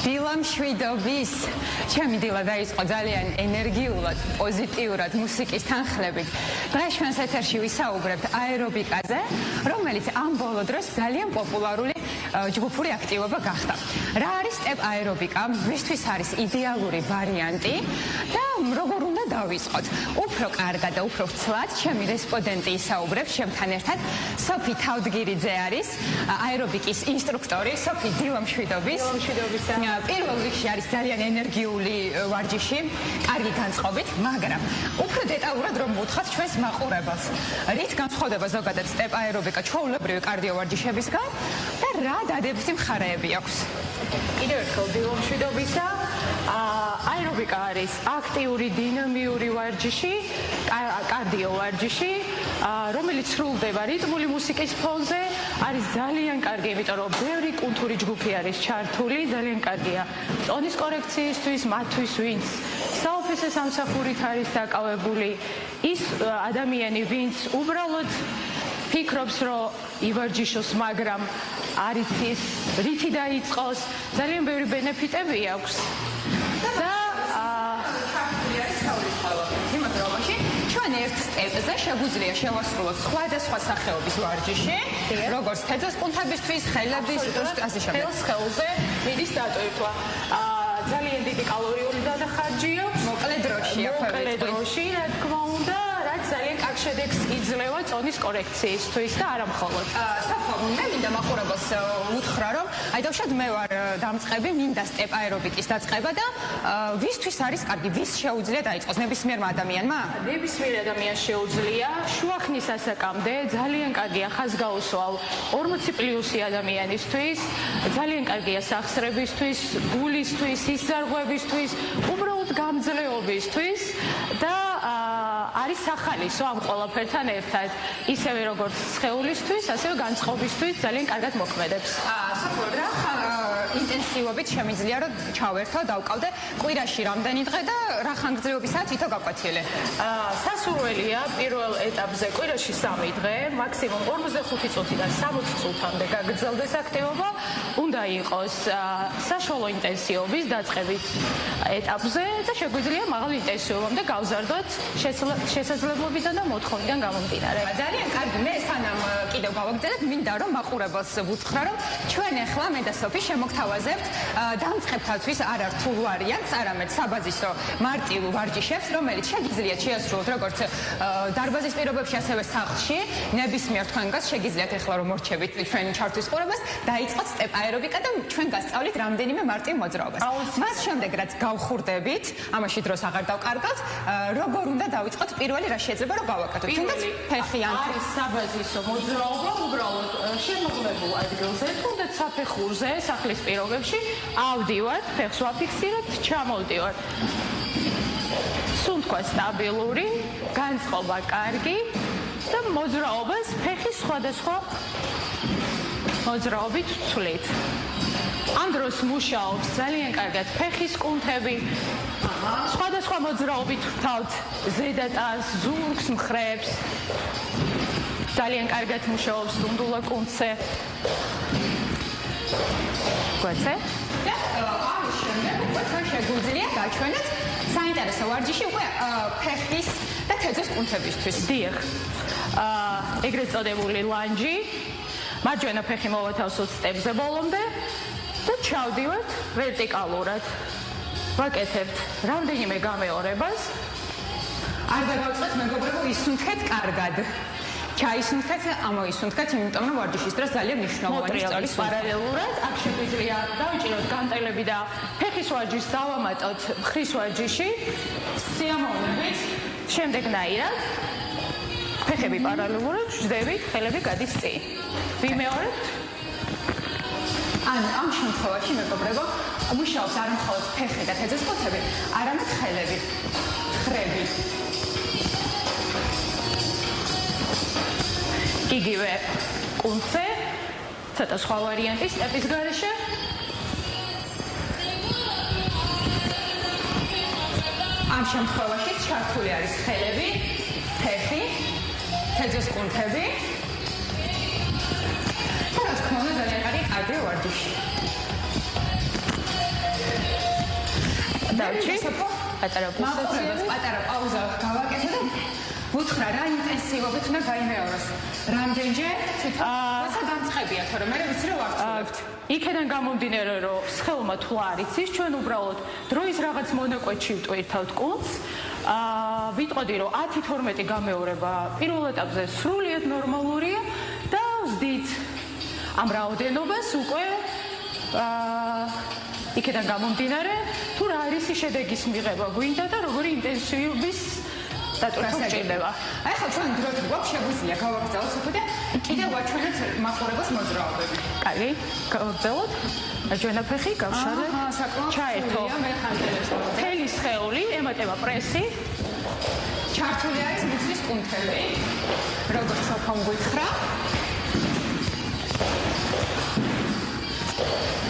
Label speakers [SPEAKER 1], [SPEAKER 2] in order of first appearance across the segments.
[SPEAKER 1] დილამ შვიდობის ჩემი დილა დაიწყო ძალიან ენერგიულად, პოზიტიურად, მუსიკის თანხლებით. დღეს ჩვენს ეთერში ვისაუბრებთ აერობიკაზე, რომელიც ამ ბოლო დროს ძალიან პოპულარული ჯგუფური აქტივობა გახდა. რა არის სტეპ აერობიკა? ვისთვის არის იდეალური ვარიანტი და როგორ უნდა დავიწყოთ? უფრო კარგად და უფრო ცვლად ჩემი რესპონდენტი ისაუბრებს ჩემთან ერთად. სოფი თავდგირიძე არის აერობიკის ინსტრუქტორი. სოფი, დილამ შვიდობის. პირველ რიგში არის ძალიან ენერგიული ვარჯიში, კარგი განწყობით, მაგრამ უფრო დეტალურად რომ ვუთხრათ ჩვენს მაყურებელს, რით განსხვავდება ზოგადად სტეპ აერობიკა ჩვეულებრივი კარდიო ვარჯიშებისგან და რა დადებითი მხარეები აქვს?
[SPEAKER 2] კიდევ ერთხელ დილამ შვიდობისა. აერობიკა არის აქტიური დინამიური ვარჯიში, კარდიო ვარჯიში, რომელიც სრულდება რიტმული მუსიკის ფონზე, არის ძალიან კარგი, იმიტომ რომ ბევრი კულტური ჯგუფი არის ჩართული, ძალიან კარგია წონის კორექციისთვის, მათთვის, ვინც საოფისე სამსახურით არის დაკავებული, ის ადამიანი, ვინც უბრალოდ ფიქრობს, რომ ივარჯიშოს, მაგრამ არ იცის, რითი დაიწყოს, ძალიან ბევრი ბენეფიტები აქვს. და ჩვენ ერთ სტეპზე შეგვიძლია შევასრულოთ სხვადასხვა სახეობის ვარჯიში, როგორც თეძოს კუნთებისთვის, ხელების, ასე შემდეგ. ხელს ხელზე მიდის დატვირთვა. ძალიან დიდი კალორიული დანახარჯი აქვს,
[SPEAKER 1] მოკლე დროში,
[SPEAKER 2] მოკლე დროში, რა თქმა უნდა, რაც ძალიან კარგ შედეგს იძლევა წონის კორექციისთვის და არა მხოლოდ.
[SPEAKER 1] საფო, მე მინდა მაყურებელს უთხრა, რომ აი დავშად მე ვარ დამწყები, მინდა სტეპ აერობიკის დაწყება და ვისთვის არის კარგი, ვის შეუძლია დაიწყოს, ნებისმიერმა ადამიანმა?
[SPEAKER 2] ნებისმიერ ადამიანს შეუძლია, შუახნის ასაკამდე, ძალიან კარგია ხაზგაუსვალ 40 პლუსი ადამიანისთვის, ძალიან კარგია სახსრებისთვის, გულისთვის, სისხლძარღვებისთვის, უბრალოდ გამძლეობისთვის და არის სახალისო ამ ყველაფერთან ერთად, ისევე როგორც სხეულისთვის, ასევე განწყობისთვის ძალიან კარგად მოქმედებს.
[SPEAKER 1] საფო, რა ინტენსივობით შემიძლია რომ ჩავერთო, დავკავდე კვირაში რამდენი დღე და რა ხანგრძლივობისაა თვითონ გაკვეთილი?
[SPEAKER 2] სასურველია პირველ ეტაპზე კვირაში 3 დღე, მაქსიმუმ 45 წუთიდან 60 წუთამდე გაგრძელდეს აქტივობა, უნდა იყოს საშუალო ინტენსივობის დაწყებით ეტაპზე და შეგვიძლია მაღალ ინტენსივობამდე გავზარდოთ შესაძლებლობიდან და მოთხოვნიდან გამომდინარე.
[SPEAKER 1] ძალიან კარგი, მე სანამ კიდევ გავაგრძელებ, მინდა რომ მაყურებელს ვუთხრა, რომ ჩვენ ახლა მე და სოფი შემოგთავაზებთ დამწყებთათვის არა რთულ ვარიანტს, არამედ საბაზისო მარტივ ვარჯიშებს, რომელიც შეგიძლიათ შეასრულოთ როგორც დარბაზის პირობებში, ასევე სახლში. ნებისმიერ თქვენგანს შეგიძლიათ ახლა რომ მორჩებით ჩვენ ჩართვის ყურებას, დაიწყოთ სტეპ აერობიკა და ჩვენ გასწავლით რამდენიმე მარტივ მოძრაობას. მას შემდეგ რაც გავხურდებით, ამაში დროს აღარ დავკარგავთ, როგორ უნდა დავიწყოთ პირველი რა შეიძლება რომ გავაკეთოთ? თუნდაც ფეხი ან
[SPEAKER 2] არის საბაზისო მოძრაობა, უბრალოდ შემოღებულ ადგილზე, თუნდაც საფეხურზე, სახლის პირობებში, ავდივართ, ფეხს ვაფიქსირებთ, ჩამოვდივართ. სუნთქვა სტაბილური, განწყობა კარგი და მოძრაობას ფეხის სხვადასხვა მოძრაობით ვცვლით. ამ დროს მუშაობს ძალიან კარგად ფეხის კუნთები, სხვადასხვა მოძრაობით ვთავთ ზედატანს, ზურგს, მხრებს. ძალიან კარგად მუშაობს დუნდულა კუნთზე. გვეცე?
[SPEAKER 1] და ამის შემდეგ უკვე ჩვენ შეგვიძლია გაჩვენოთ საინტერესო ვარჯიში უკვე ფეხის და თეძოს კუნთებისთვის.
[SPEAKER 2] დიახ. ეგრეთ წოდებული ლანჯი. მარჯვენა ფეხი მოვათავსოთ სტეპზე ბოლომდე და ჩავდივართ ვერტიკალურად. ვაკეთებთ რამდენიმე გამეორებას.
[SPEAKER 1] არ დავიწყოთ მეგობრებო, ისუნთქეთ კარგად. ჩაისუნთქეთ, ამოისუნთქეთ, იმიტომ რომ ვარჯიშის დროს ძალიან მნიშვნელოვანი სწოლის
[SPEAKER 2] პარალელურად. აქ შეგვიძლია დავიჭიროთ განტელები და ფეხის ვარჯიშს დავამატოთ მხრის ვარჯიში. სიამოვნებით. შემდეგნაირად ფეხები პარალელურად ვждებით, ხელები გადის წინ. ვიმეორებთ.
[SPEAKER 1] ამ შემთხვევაში მეგობრებო, მუშაობს არ მხოლოდ ფეხი და თეძოს კუნთები, არამედ ხელები, ხრები.
[SPEAKER 2] იგივე კუნთზე, ცოტა სხვა ვარიანტი სტეპის გარეშე.
[SPEAKER 1] ამ შემთხვევაში ჩართული არის ხელები, ფეხი, თეძოს კუნთები. და რა თქმა უნდა ძალიან კარგი ვარჯიში.
[SPEAKER 2] ჩარჩი. პატარა
[SPEAKER 1] მახსოვს პატარა პაუზა გავაკეთე და ვუთხრა რა ინტენსივობით უნდა გაიმეოროს. რამდენჯერ თვითონ დამწყებია, თორემ მე ვიცი რომ ვარცხულებთ.
[SPEAKER 2] იქიდან გამომდინარე რომ სხეულმა თუ არ იცის, ჩვენ უბრალოდ დროის რაღაც მონაკვეთში ვტვირთავთ კუნძს. ვიტყოდი რომ 10-12 გამეორება პირველ ეტაპზე სრულიად ნორმალურია და ვზდით ამ რაოდენობას უკვე იქიდან გამომდინარე თუ რა არის შედეგის მიღება გვინდა და როგორი ინტენსივობის დატვირთვა გჭირდება.
[SPEAKER 1] ახლა ჩვენ დროით გვაქვს შეგვიძლია გავაგრძელოთ უკვე და კიდევ ვაჩვენოთ მაყურებელს მოძრაობები.
[SPEAKER 2] კარგი, გავაგრძელოთ. მარჯვენა ფეხი გავშალე. ჩაერთო. მთელი სხეული ემატება პრესი.
[SPEAKER 1] ჩართული არის მუცლის კუნთები. როგორც სოფამ გითხრა.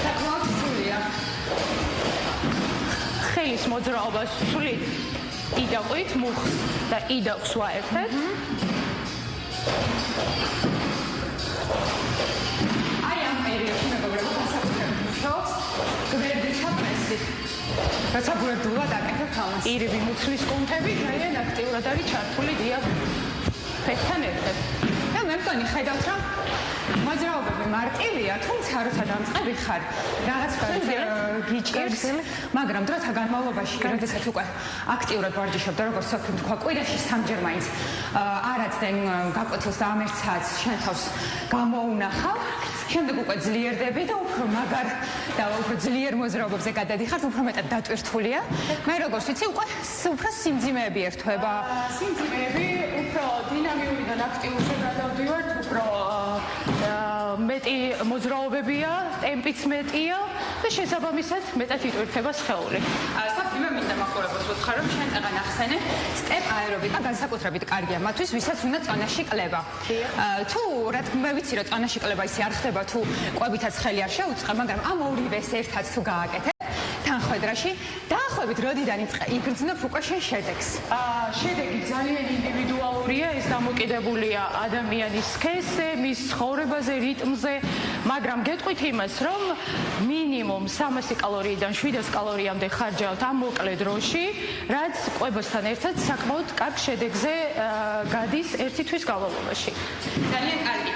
[SPEAKER 1] საკმაოდ სრულია.
[SPEAKER 2] ხელის მოძრაობა სულით იდაყვით მუხს და იდაქვს ვაერთად.
[SPEAKER 1] აი ამ პერიოდში მეგობრებო განსაკუთრებით მუშაობს გვერდითა პრესი. რაცა გვერდულად აკეთებ თავს.
[SPEAKER 2] ირიბი მუცლის კუნთები ძალიან აქტიურად არის ჩართული დიახ ფეხთან ერთად.
[SPEAKER 1] და მე მგონი ხედავთ რომ მოძრაობები მარტივია, თუმცა როცა დამწყები ხარ, რაღაც გიჭირს, მაგრამ დროთა განმავლობაში, როდესაც უკვე აქტიურად ვარჯიშობ და როგორც ვთქვი, თქვა კვირაში 3-ჯერ მაინც არაცდენ გაკვეთილს და ამერცაც შენ თავს გამოუნახავ, შემდეგ უკვე ძლიერდები და უფრო მაგარ და უფრო ძლიერ მოძრაობებზე გადადიხართ, უფრო მეტად დატვირთულია. მე როგორც ვიცი, უკვე უფრო სიმძიმეები ერთვება.
[SPEAKER 2] სიმძიმეები უფრო დინამიურიდან აქტიურზე გადავდივართ, უფრო მეტი მოძრაობებია, ტემპიც მეტია და შესაბამისად მეტად იტვირთება სხეული.
[SPEAKER 1] საფი მე მინდა მაყურებელს ვუთხარ, რომ შენ წაღან ახსენე სტეპ აერობიკა განსაკუთრებით კარგია მათთვის, ვისაც უნდა წონაში კლება. თუ რა თქმა უნდა ვიცი, რომ წონაში კლება ისე არ ხდება, თუ კვებითაც ხელი არ შეუწყებ, მაგრამ ამ ორივეს ერთად თუ გააკეთებ თანხმედრაში, დაახლოებით როდიდან იგრძნობ უკვე შენ შედეგს.
[SPEAKER 2] შედეგი ძალიან ინდივიდუალურია, ეს დამოკიდებულია ადამიანის სქესზე, მის ცხოვრებაზე, რიტმზე, მაგრამ გეტყვით იმას, რომ მინიმუმ 300 კალორიიდან 700 კალორიამდე ხარჯავთ ამ მოკლე დროში, რაც კვებასთან ერთად საკმაოდ კარგ შედეგზე გადის ერთი თვის განმავლობაში.
[SPEAKER 1] ძალიან კარგი.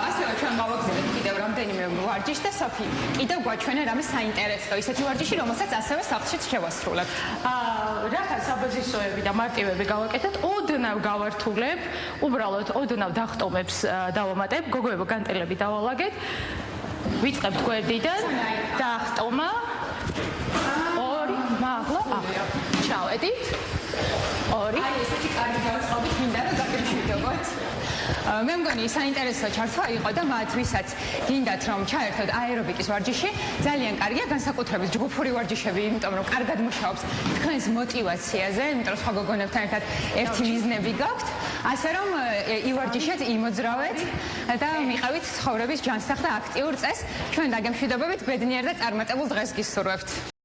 [SPEAKER 1] ასევე ჩვენ გავაგზავნეთ კიდევ რამდენიმე ვარჯიშს და საფი კიდევ გვაჩვენე რამე საინტერესო, ისეთი ვარჯიში, რომელსაც ასევე სახლშიც შევასრულებთ.
[SPEAKER 2] რახან საბაზისოები და მარტივები გავაკეთეთ, ოდნავ გავართულებ, უბრალოდ ოდნავ დახტომებს დავამატებ, გოგოებო განტელები დავალაგეთ. ვიწყებთ გვერდიდან, დახტომა. ორი, მაღლა, ახლა. ჩავედით. ორი.
[SPEAKER 1] აი ესეთი კარგი გავაწყობთ, მინდა რომ გაგიშვიდობოთ. მე მგონი საინტერესო ჩართვა იყო და მათ ვისაც გინდათ რომ ჩაერთოთ აერობიკის ვარჯიში, ძალიან კარგია განსაკუთრებით ჯგუფური ვარჯიშები, იმიტომ რომ კარგად მუშაობს თქვენს მოტივაციაზე, იმიტომ რომ სხვა გოგონებთან ერთად ერთი მიზნები გაქვთ, ასე რომ ივარჯიშეთ, იმოძრავეთ და მიყავით ცხოვრების ჯანსაღ და აქტიურ წესს. ჩვენ დაგემშვიდობებით, ბედნიერ და წარმატებულ დღეს გისურვებთ.